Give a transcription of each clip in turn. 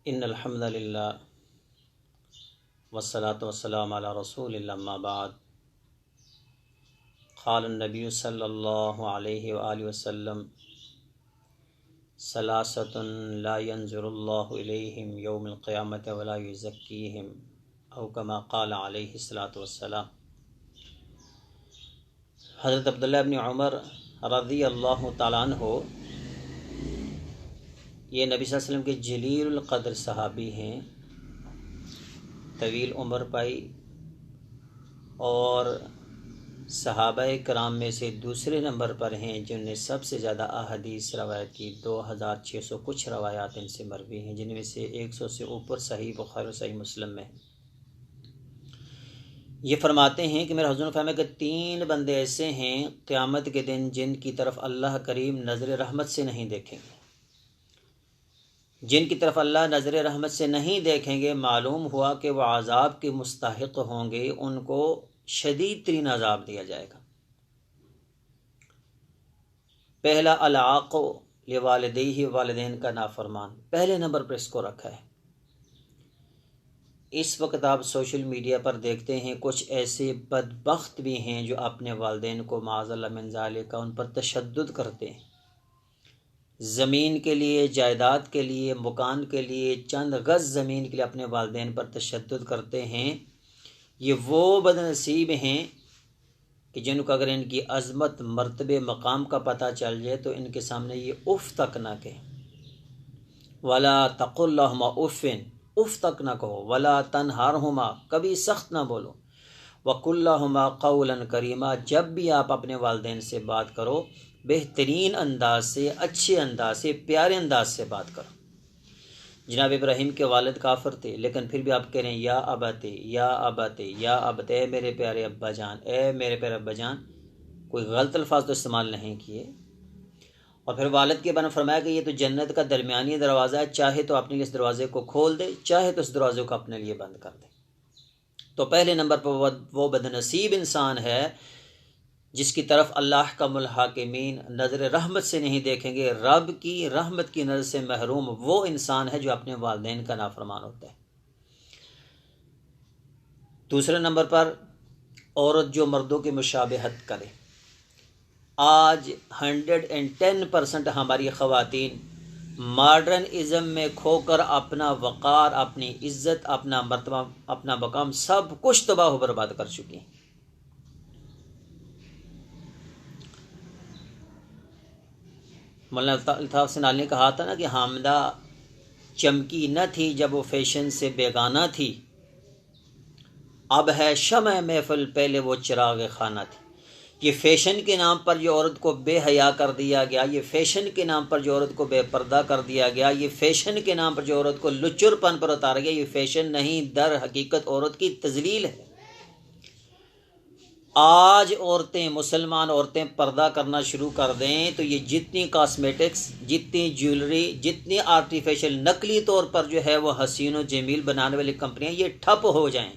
ان الحمد للہ والصلاۃ والسلام علی رسول اللہ اما بعد قال النبی صلی اللہ علیہ وآلہ وسلم ثلاثۃ لا ينظر اللہ الیہم یوم القیامۃ ولا یزکیہم او کما قال علیہ الصلاۃ والسلام۔ حضرت عبداللہ ابن عمر رضی اللہ تعالیٰ عنہ یہ نبی صلی اللہ علیہ وسلم کے جلیل القدر صحابی ہیں، طویل عمر پائی، اور صحابہ کرام میں سے دوسرے نمبر پر ہیں جن نے سب سے زیادہ احادیث روایت کی۔ 2600 کچھ روایات ان سے مروی ہیں، جن میں سے 100 سے اوپر صحیح بخاری اور صحیح مسلم میں ہیں۔ یہ فرماتے ہیں کہ میرے حضور نے فرمایا کہ 3 بندے ایسے ہیں قیامت کے دن جن کی طرف اللہ کریم نظر رحمت سے نہیں دیکھیں گے، جن کی طرف اللہ نظر رحمت سے نہیں دیکھیں گے۔ معلوم ہوا کہ وہ عذاب کے مستحق ہوں گے، ان کو شدید ترین عذاب دیا جائے گا۔ پہلا العاق لوالدیہ، والدین کا نافرمان، پہلے نمبر پر اس کو رکھا ہے۔ اس وقت آپ سوشل میڈیا پر دیکھتے ہیں کچھ ایسے بدبخت بھی ہیں جو اپنے والدین کو معاذ اللہ من ذالک ان پر تشدد کرتے ہیں، زمین کے لیے، جائیداد کے لیے، مکان کے لیے، چند گز زمین کے لیے اپنے والدین پر تشدد کرتے ہیں۔ یہ وہ بد نصیب ہیں کہ جن کو اگر ان کی عظمت، مرتبے، مقام کا پتہ چل جائے تو ان کے سامنے یہ اف تک نہ کہیں۔ ولا تقل لہما اف، اف تک نہ کہو۔ ولا تنہرہما، کبھی سخت نہ بولو۔ وقل لہما قولا کریما، جب بھی آپ اپنے والدین سے بات کرو بہترین انداز سے، اچھے انداز سے، پیارے انداز سے بات کرو۔ جناب ابراہیم کے والد کافر تھے، لیکن پھر بھی آپ کہہ رہے ہیں یا ابت، یا ابت، یا ابت، اے میرے پیارے ابا جان، اے میرے پیارے ابا جان، کوئی غلط الفاظ تو استعمال نہیں کیے۔ اور پھر والد کے بارے میں فرمایا کہ یہ تو جنت کا درمیانی دروازہ ہے، چاہے تو اپنے لیے اس دروازے کو کھول دے، چاہے تو اس دروازے کو اپنے لیے بند کر دے۔ تو پہلے نمبر پر وہ بدنصیب انسان ہے جس کی طرف اللہ کا الحاکمین نظر رحمت سے نہیں دیکھیں گے، رب کی رحمت کی نظر سے محروم وہ انسان ہے جو اپنے والدین کا نافرمان ہوتا ہے۔ دوسرے نمبر پر عورت جو مردوں کی مشابہت کرے۔ آج 110% ہماری خواتین ماڈرن ازم میں کھو کر اپنا وقار، اپنی عزت، اپنا مرتبہ، اپنا مقام سب کچھ تباہ و برباد کر چکی ہیں۔ مولانا الطاف سنال نے کہا تھا نا کہ حامدہ چمکی نہ تھی جب وہ فیشن سے بیگانہ تھی، اب ہے شمع محفل، پہلے وہ چراغ خانہ تھی۔ یہ فیشن کے نام پر جو عورت کو بے حیا کر دیا گیا، یہ فیشن کے نام پر جو عورت کو بے پردہ کر دیا گیا، یہ فیشن کے نام پر جو عورت کو لچر پن پر اتارا گیا، یہ فیشن نہیں، در حقیقت عورت کی تذلیل ہے۔ آج عورتیں، مسلمان عورتیں پردہ کرنا شروع کر دیں تو یہ جتنی کاسمیٹکس، جتنی جیولری، جتنی آرٹیفیشل نقلی طور پر جو ہے وہ حسین و جمیل بنانے والی کمپنیاں یہ ٹھپ ہو جائیں،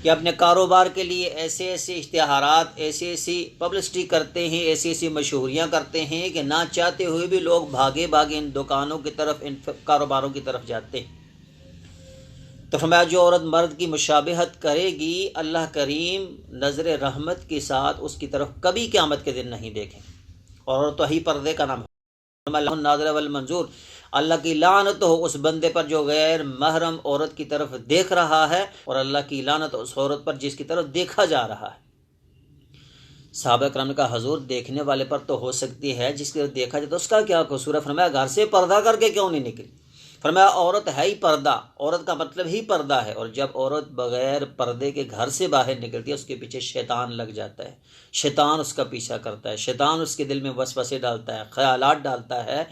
کہ اپنے کاروبار کے لیے ایسے ایسے اشتہارات، ایسی ایسی پبلسٹی کرتے ہیں، ایسی ایسی مشہوریاں کرتے ہیں کہ نہ چاہتے ہوئے بھی لوگ بھاگے بھاگے ان دکانوں کی طرف، ان کاروباروں کی طرف جاتے ہیں۔ تو فرمایا جو عورت مرد کی مشابہت کرے گی اللہ کریم نظر رحمت کے ساتھ اس کی طرف کبھی قیامت کے دن نہیں دیکھیں۔ اور تو ہی پردے کا نام ہے، اللہ الناظر والمنظور، اللہ کی لعنت ہو اس بندے پر جو غیر محرم عورت کی طرف دیکھ رہا ہے، اور اللہ کی لعنت ہو اس عورت پر جس کی طرف دیکھا جا رہا ہے۔ صحابہ کرام نے کہا حضور دیکھنے والے پر تو ہو سکتی ہے، جس کی طرف دیکھا جائے تو اس کا کیا قصور ہے؟ فرمایا گھر سے پردہ کر کے کیوں نہیں نکلی؟ فرمایا عورت ہے ہی پردہ، عورت کا مطلب ہی پردہ ہے، اور جب عورت بغیر پردے کے گھر سے باہر نکلتی ہے اس کے پیچھے شیطان لگ جاتا ہے، شیطان اس کا پیچھا کرتا ہے، شیطان اس کے دل میں وسوسے ڈالتا ہے، خیالات ڈالتا ہے۔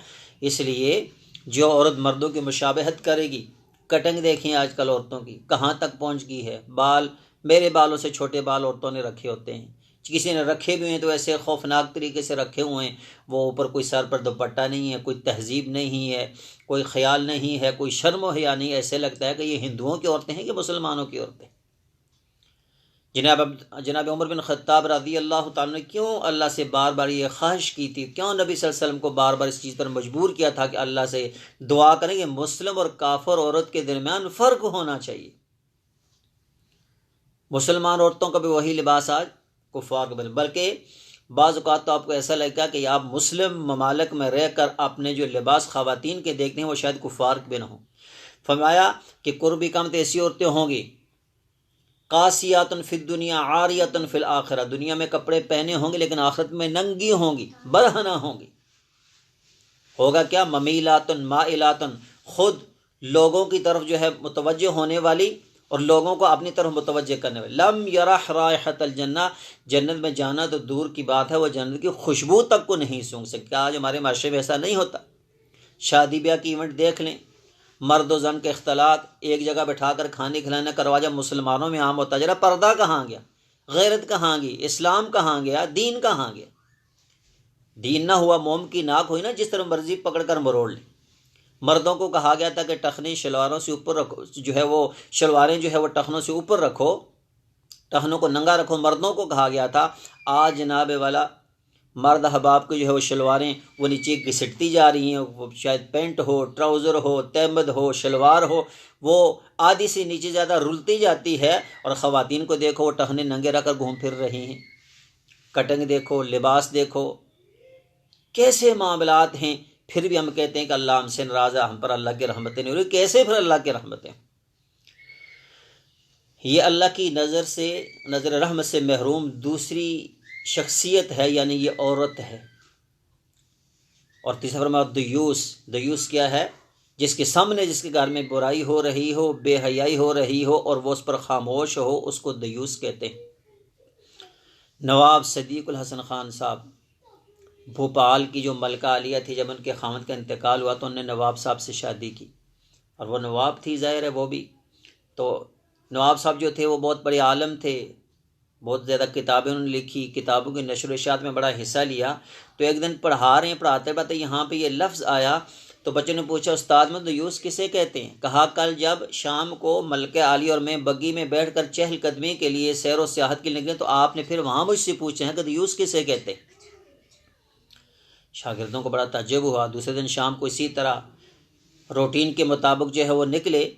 اس لیے جو عورت مردوں کی مشابہت کرے گی، کٹنگ دیکھیں آج کل عورتوں کی کہاں تک پہنچ گئی ہے، بال، میرے بالوں سے چھوٹے بال عورتوں نے رکھے ہوتے ہیں، کسی نے رکھے بھی ہیں تو ایسے خوفناک طریقے سے رکھے ہوئے ہیں، وہ اوپر کوئی سر پر دوپٹہ نہیں ہے، کوئی تہذیب نہیں ہے، کوئی خیال نہیں ہے، کوئی شرم و حیا نہیں، ایسے لگتا ہے کہ یہ ہندوؤں کی عورتیں ہیں کہ مسلمانوں کی عورتیں۔ جناب عمر بن خطاب رضی اللہ تعالیٰ نے کیوں اللہ سے بار بار یہ خواہش کی تھی، کیوں نبی صلی اللہ علیہ وسلم کو بار بار اس چیز پر مجبور کیا تھا کہ اللہ سے دعا کریں کہ مسلم اور کافر عورت کے درمیان فرق ہونا چاہیے؟ مسلمان عورتوں کا بھی وہی لباس آج کفار کا، بلکہ بعض اوقات تو آپ کو ایسا لگے گا کہ آپ مسلم ممالک میں رہ کر اپنے جو لباس خواتین کے دیکھتے ہیں وہ شاید کفار کے بھی نہ ہوں۔ فرمایا کہ قربی قامت ایسی عورتیں ہوں گی قاسیات فی الدنیا عاریات فی الآخرہ، دنیا میں کپڑے پہنے ہوں گے لیکن آخرت میں ننگی ہوں گی، برہنہ ہوں گی۔ ہوگا کیا؟ ممیلات مائلات، خود لوگوں کی طرف جو ہے متوجہ ہونے والی اور لوگوں کو اپنی طرف متوجہ کرنے والی۔ لم یرح رائحۃ الجنہ، جنت میں جانا تو دور کی بات ہے، وہ جنت کی خوشبو تک کو نہیں سونگھ سکتے۔ آج ہمارے معاشرے میں ایسا نہیں ہوتا۔ شادی بیاہ کی ایونٹ دیکھ لیں، مرد و زن کے اختلاط، ایک جگہ بٹھا کر کھانے کھلانے کا رواج مسلمانوں میں عام ہوتا ہے۔ ذرا پردہ کہاں گیا؟ غیرت کہاں گئی؟ اسلام کہاں گیا؟ دین کہاں گیا؟ دین نہ ہوا موم کی ناک ہوئی نا، جس طرح مرضی پکڑ کر مروڑ لیں۔ مردوں کو کہا گیا تھا کہ ٹخنے شلواروں سے اوپر رکھو، جو ہے وہ شلواریں جو ہے وہ ٹخنوں سے اوپر رکھو، ٹخنوں کو ننگا رکھو، مردوں کو کہا گیا تھا۔ آج جناب والا مرد احباب کی جو ہے وہ شلواریں وہ نیچے گھسٹتی جا رہی ہیں، وہ شاید پینٹ ہو، ٹراؤزر ہو، تہمد ہو، شلوار ہو، وہ آدھی سے نیچے زیادہ رلتی جاتی ہے، اور خواتین کو دیکھو وہ ٹخنے ننگے رکھ کر گھوم پھر رہی ہیں۔ کٹنگ دیکھو، لباس دیکھو، کیسے معاملات ہیں، پھر بھی ہم کہتے ہیں کہ اللہ ہم سے ناراض ہے، ہم پر اللہ کی رحمتیں نہیں ہو رہی۔ کیسے پھر اللہ کی رحمتیں؟ یہ اللہ کی نظر رحمت سے محروم دوسری شخصیت ہے، یعنی یہ عورت ہے۔ اور تیسرا فرمایا دیوس کیا ہے؟ جس کے سامنے جس کے گھر میں برائی ہو رہی ہو، بے حیائی ہو رہی ہو اور وہ اس پر خاموش ہو، اس کو دیوس کہتے ہیں۔ نواب صدیق الحسن خان صاحب بھوپال کی جو ملکہ عالیہ تھی، جب ان کے خاوند کا انتقال ہوا تو انہوں نے نواب صاحب سے شادی کی، اور وہ نواب تھی، ظاہر ہے وہ بھی تو نواب صاحب جو تھے وہ بہت بڑے عالم تھے، بہت زیادہ کتابیں انہوں نے لکھی، کتابوں کی نشر و اشاعت میں بڑا حصہ لیا۔ تو ایک دن پڑھاتے یہاں پہ یہ لفظ آیا تو بچوں نے پوچھا استاد میں دیوس کسے کہتے ہیں؟ کہا کل جب شام کو ملکہ عالی اور میں بگی میں بیٹھ کر چہل قدمی کے لیے سیر و سیاحت کے لیے نکلے تو آپ نے پھر وہاں مجھ سے پوچھا ہے کہ دیوس کسے کہتے ہیں۔ شاگردوں کو بڑا تعجب ہوا۔ دوسرے دن شام کو اسی طرح روٹین کے مطابق جو ہے وہ نکلے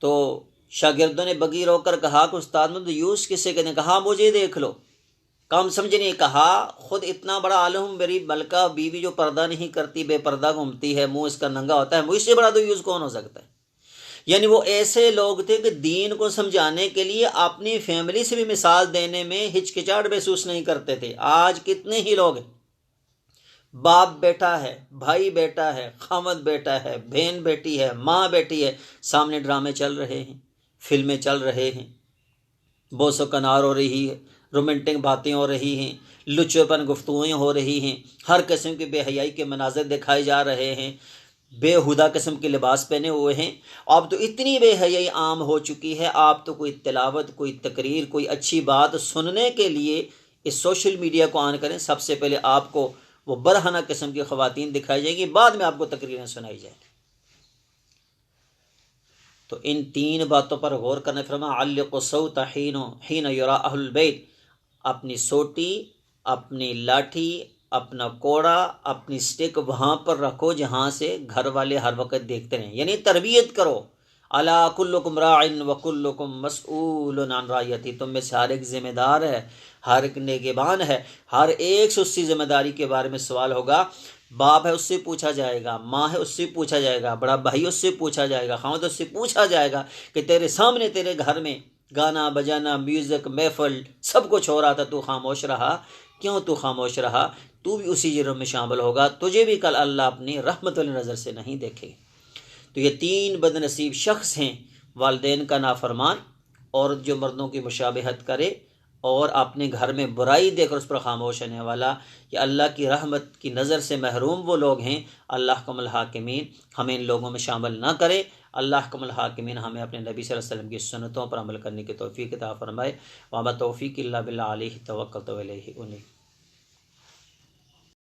تو شاگردوں نے بگی روک کر کہا کہ استاد میں دیوس کسے کہتے ہیں؟ کہا مجھے دیکھ لو، کم سمجھ نہیں، کہا خود اتنا بڑا عالم ہوں، میری ملکہ بیوی جو پردہ نہیں کرتی، بے پردہ گھومتی ہے، منہ اس کا ننگا ہوتا ہے، مجھ سے بڑا دیوس کون ہو سکتا ہے؟ یعنی وہ ایسے لوگ تھے کہ دین کو سمجھانے کے لیے اپنی فیملی سے بھی مثال دینے میں ہچکچاہٹ محسوس نہیں کرتے تھے۔ آج کتنے ہی لوگ ہیں، باپ بیٹا ہے، بھائی بیٹا ہے، خاوند بیٹا ہے، بہن بیٹی ہے، ماں بیٹی ہے، سامنے ڈرامے چل رہے ہیں، فلمیں چل رہے ہیں، بوس و کنار ہو رہی ہے، رومانٹک باتیں ہو رہی ہیں، لچے پن گفتگویں ہو رہی ہیں، ہر قسم کی بے حیائی کے مناظر دکھائے جا رہے ہیں، بے ہودہ قسم کے لباس پہنے ہوئے ہیں۔ اب تو اتنی بے حیائی عام ہو چکی ہے، آپ تو کوئی تلاوت، کوئی تقریر، کوئی اچھی بات سننے کے لیے اس سوشل میڈیا کو آن کریں، سب سے پہلے آپ کو وہ برہنہ قسم کی خواتین دکھائی جائیں گی، بعد میں آپ کو تقریریں سنائی جائیں گی۔ تو ان تین باتوں پر غور کرنے فرمایا علق الصوت حین یرا اہل البیت، اپنی سوٹی، اپنی لاٹھی، اپنا کوڑا، اپنی سٹک وہاں پر رکھو جہاں سے گھر والے ہر وقت دیکھتے رہیں، یعنی تربیت کرو۔ الا کلکم راع وکلکم مسئول عن رعیتہ، تم میں سے ہر ایک ذمہ دار ہے، ہر ایک نگہبان ہے، ہر ایک سے اس کی ذمہ داری کے بارے میں سوال ہوگا۔ باپ ہے اس سے پوچھا جائے گا، ماں ہے اس سے پوچھا جائے گا، بڑا بھائی اس سے پوچھا جائے گا، خاوند اس سے پوچھا جائے گا کہ تیرے سامنے تیرے گھر میں گانا بجانا، میوزک، محفل سب کچھ ہو رہا تھا، تو خاموش رہا، کیوں تو خاموش رہا؟ تو بھی اسی جرم میں شامل ہوگا، تجھے بھی کل اللہ اپنی رحمت والی نظر سے نہیں دیکھے۔ تو یہ تین بد نصیب شخص ہیں، والدین کا نافرمان، عورت جو مردوں کی مشابہت کرے، اور اپنے گھر میں برائی دیکھ کر اس پر خاموش رہنے والا۔ یہ اللہ کی رحمت کی نظر سے محروم وہ لوگ ہیں۔ اللہ کم الحاکمین ہمیں ان لوگوں میں شامل نہ کرے۔ اللہ کم الحاکمین ہمیں اپنے نبی صلی اللہ علیہ وسلم کی سنتوں پر عمل کرنے کی توفیق عطا فرمائے۔ وما توفیق الا باللہ علیہ توکلت و الیہ انیب۔